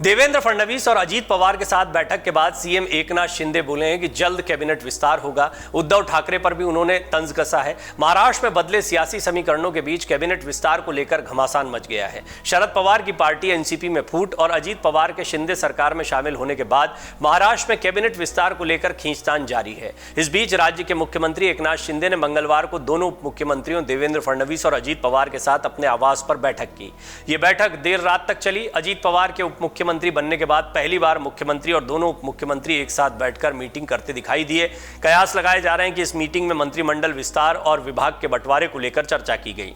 देवेंद्र फडणवीस और अजीत पवार के साथ बैठक के बाद सीएम एकनाथ शिंदे बोले हैं कि जल्द कैबिनेट विस्तार होगा। उद्धव ठाकरे पर भी उन्होंने तंज कसा है। महाराष्ट्र में बदले सियासी समीकरणों के बीच कैबिनेट विस्तार को लेकर घमासान मच गया है। शरद पवार की पार्टी एनसीपी में फूट और अजीत पवार के शिंदे सरकार में शामिल होने के बाद महाराष्ट्र में कैबिनेट विस्तार को लेकर खींचतान जारी है। इस बीच राज्य के मुख्यमंत्री एकनाथ शिंदे ने मंगलवार को दोनों उप मुख्यमंत्रियों देवेंद्र फडणवीस और अजीत पवार के साथ अपने आवास पर बैठक की। यह बैठक देर रात तक चली। अजीत पवार के उप मुख्यमंत्री बनने के बाद पहली बार मुख्यमंत्री और दोनों उप मुख्यमंत्री एक साथ बैठकर मीटिंग करते दिखाई दिए। कयास लगाए जा रहे हैं कि इस मीटिंग में मंत्रिमंडल विस्तार और विभाग के बंटवारे को लेकर चर्चा की गई।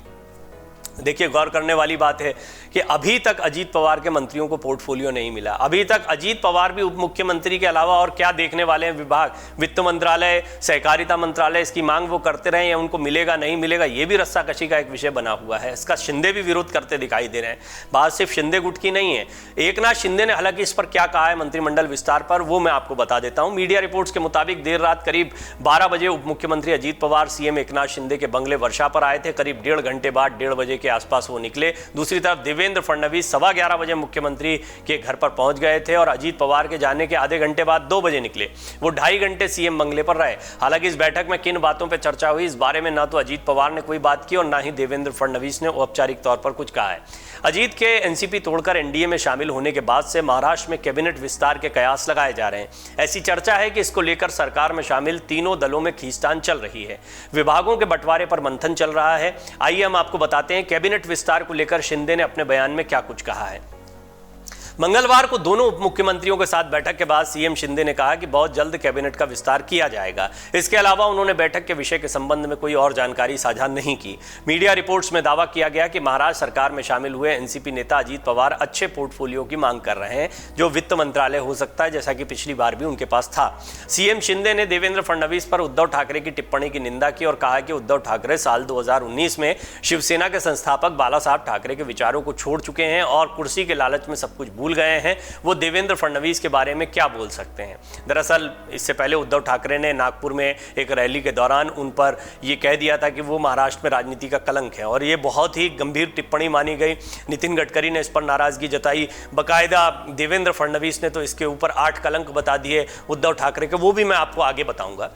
देखिए, गौर करने वाली बात है कि अभी तक अजीत पवार के मंत्रियों को पोर्टफोलियो नहीं मिला। अभी तक अजीत पवार भी उप मुख्यमंत्री के अलावा और क्या देखने वाले हैं विभाग, वित्त मंत्रालय, सहकारिता मंत्रालय, इसकी मांग वो करते रहे या उनको मिलेगा नहीं मिलेगा, ये भी रस्साकशी का एक विषय बना हुआ है। इसका शिंदे भी विरोध करते दिखाई दे रहे हैं। बात सिर्फ शिंदे गुट की नहीं है। एकनाथ शिंदे ने हालांकि इस पर क्या कहा है मंत्रिमंडल विस्तार पर, वो मैं आपको बता देता हूं। मीडिया रिपोर्ट्स के मुताबिक देर रात करीब 12 बजे उप मुख्यमंत्री अजीत पवार सीएम एकनाथ शिंदे के बंगले वर्षा पर आए थे। करीब 1.5 घंटे बाद 1:30 बजे के आसपास वो निकले। दूसरी तरफ देवेंद्र फडणवीस 11:15 बजे मुख्यमंत्री के घर पर पहुंच गए थे और अजीत पवार के जाने के आधे घंटे बाद 2 बजे निकले। वो 2.5 घंटे सीएम बंगले पर रहे। हालांकि इस बैठक में किन बातों पर चर्चा हुई, इस बारे में ना तो अजीत पवार ने कोई बात की और ना ही देवेंद्र फडणवीस ने औपचारिक तौर पर कुछ कहा है। अजीत के एनसीपी तोड़कर एनडीए में शामिल होने के बाद से महाराष्ट्र में कैबिनेट विस्तार के कयास लगाए जा रहे हैं। ऐसी चर्चा है कि इसको लेकर सरकार में शामिल तीनों दलों में खींचतान चल रही है। विभागों के बंटवारे पर मंथन चल रहा है। आइए हम आपको बताते हैं कैबिनेट विस्तार को लेकर शिंदे ने अपने बयान में क्या कुछ कहा है। मंगलवार को दोनों उप मुख्यमंत्रियों के साथ बैठक के बाद सीएम शिंदे ने कहा कि बहुत जल्द कैबिनेट का विस्तार किया जाएगा। इसके अलावा उन्होंने बैठक के विषय के संबंध में कोई और जानकारी साझा नहीं की। मीडिया रिपोर्ट्स में दावा किया गया कि महाराष्ट्र सरकार में शामिल हुए एनसीपी नेता अजीत पवार अच्छे पोर्टफोलियो की मांग कर रहे हैं, जो वित्त मंत्रालय हो सकता है, जैसा कि पिछली बार भी उनके पास था। सीएम शिंदे ने देवेंद्र फडणवीस पर उद्धव ठाकरे की टिप्पणी की निंदा की और कहा कि उद्धव ठाकरे साल 2019 में शिवसेना के संस्थापक बाला साहब ठाकरे के विचारों को छोड़ चुके हैं और कुर्सी के लालच में सब कुछ भूल गए हैं। वो देवेंद्र फडणवीस के बारे में क्या बोल सकते हैं। दरअसल इससे पहले उद्धव ठाकरे ने नागपुर में एक रैली के दौरान उन पर यह कह दिया था कि वो महाराष्ट्र में राजनीति का कलंक है और ये बहुत ही गंभीर टिप्पणी मानी गई। नितिन गडकरी ने इस पर नाराजगी जताई। बाकायदा देवेंद्र फडणवीस ने तो इसके ऊपर 8 कलंक बता दिए उद्धव ठाकरे के, वो भी मैं आपको आगे बताऊंगा।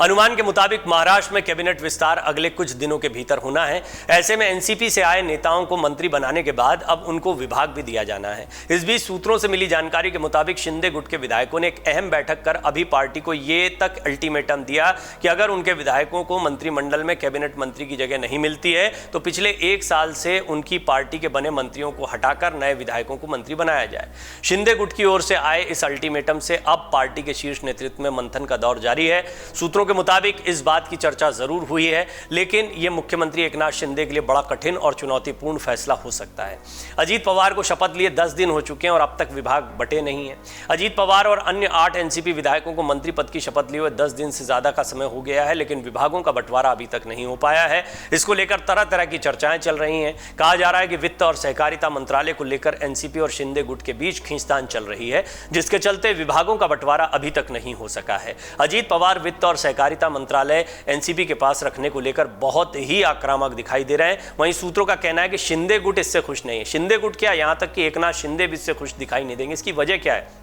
अनुमान के मुताबिक महाराष्ट्र में कैबिनेट विस्तार अगले कुछ दिनों के भीतर होना है। ऐसे में एनसीपी से आए नेताओं को मंत्री बनाने के बाद अब उनको विभाग भी दिया जाना है। इस बीच सूत्रों से मिली जानकारी के मुताबिक शिंदे गुट के विधायकों ने एक अहम बैठक कर अभी पार्टी को ये तक अल्टीमेटम दिया कि अगर उनके विधायकों को मंत्रिमंडल में कैबिनेट मंत्री की जगह नहीं मिलती है तो पिछले 1 साल से उनकी पार्टी के बने मंत्रियों को हटाकर नए विधायकों को मंत्री बनाया जाए। शिंदे गुट की ओर से आए इस अल्टीमेटम से अब पार्टी के शीर्ष नेतृत्व में मंथन का दौर जारी है। सूत्रों के मुताबिक इस बात की चर्चा जरूर हुई है, लेकिन यह मुख्यमंत्री एकनाथ शिंदे के लिए बड़ा कठिन और चुनौतीपूर्ण फैसला हो सकता है। अजीत पवार को शपथ लिए 10 दिन हो चुके हैं और अब तक विभाग बटे नहीं है। अजीत पवार और अन्य 8 एनसीपी विधायकों को मंत्री पद की शपथ लिए हुए 10 दिन से ज्यादा का समय हो गया है, लेकिन विभागों का बंटवारा अभी तक नहीं हो पाया है। इसको लेकर तरह तरह की चर्चाएं चल रही हैं। कहा जा रहा है कि वित्त और सहकारिता मंत्रालय को लेकर एनसीपी और शिंदे गुट के बीच खींचतान चल रही है, जिसके चलते विभागों का बंटवारा अभी तक नहीं हो सका है। अजीत पवार वित्त और सहकारिता मंत्रालय एनसीपी के पास रखने को लेकर बहुत ही आक्रामक दिखाई दे रहे हैं। वहीं सूत्रों का कहना है कि शिंदे गुट इससे खुश नहीं है। शिंदे गुट क्या, यहां तक कि एकनाथ शिंदे भी इससे खुश दिखाई नहीं देंगे। इसकी वजह क्या है,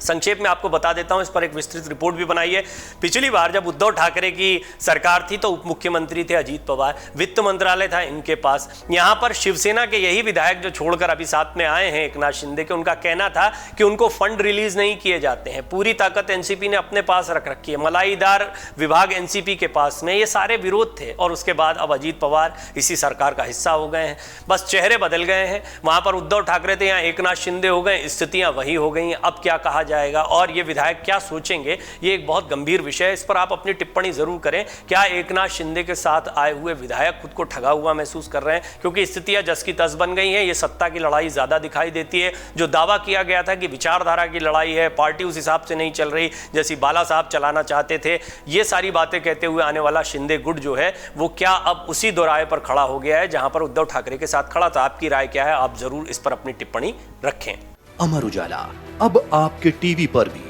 संक्षेप में आपको बता देता हूं। इस पर एक विस्तृत रिपोर्ट भी बनाई है। पिछली बार जब उद्धव ठाकरे की सरकार थी तो उप मुख्यमंत्री थे अजीत पवार, वित्त मंत्रालय था इनके पास। यहां पर शिवसेना के यही विधायक जो छोड़कर अभी साथ में आए हैं एकनाथ शिंदे के, उनका कहना था कि उनको फंड रिलीज नहीं किए जाते हैं। पूरी ताकत एनसीपी ने अपने पास रख रखी है, मलाईदार विभाग एनसीपी के पास में। ये सारे विरोध थे और उसके बाद अब अजीत पवार इसी सरकार का हिस्सा हो गए हैं। बस चेहरे बदल गए हैं। वहां पर उद्धव ठाकरे थे, यहाँ एकनाथ शिंदे हो गए। स्थितियां वही हो गई। अब क्या कहा जाएगा और ये विधायक क्या सोचेंगे, ये एक बहुत गंभीर विषय है। इस पर आप अपनी टिप्पणी जरूर करें। क्या एकनाथ शिंदे के साथ आए हुए विधायक खुद को ठगा हुआ महसूस कर रहे हैं, क्योंकि स्थितियां जस की तस बन गई हैं। ये सत्ता की लड़ाई ज्यादा दिखाई देती है। जो दावा किया गया था कि विचारधारा की लड़ाई है, पार्टी उस हिसाब से नहीं चल रही जैसी बाला साहब चलाना चाहते थे, ये सारी बातें कहते हुए आने वाला शिंदे गुट जो है वो क्या अब उसी दोराहे पर खड़ा हो गया है जहां पर उद्धव ठाकरे के साथ खड़ा था। आपकी राय क्या है, आप जरूर इस पर अपनी टिप्पणी रखें। अमर उजाला अब आपके टीवी पर भी।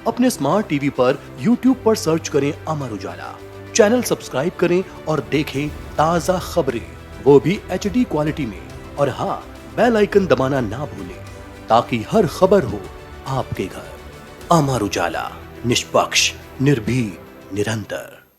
अपने स्मार्ट टीवी पर YouTube पर सर्च करें अमर उजाला, चैनल सब्सक्राइब करें और देखें ताजा खबरें, वो भी HD क्वालिटी में। और हाँ, बेल आइकन दबाना ना भूलें। ताकि हर खबर हो आपके घर। अमर उजाला, निष्पक्ष, निर्भीक, निरंतर।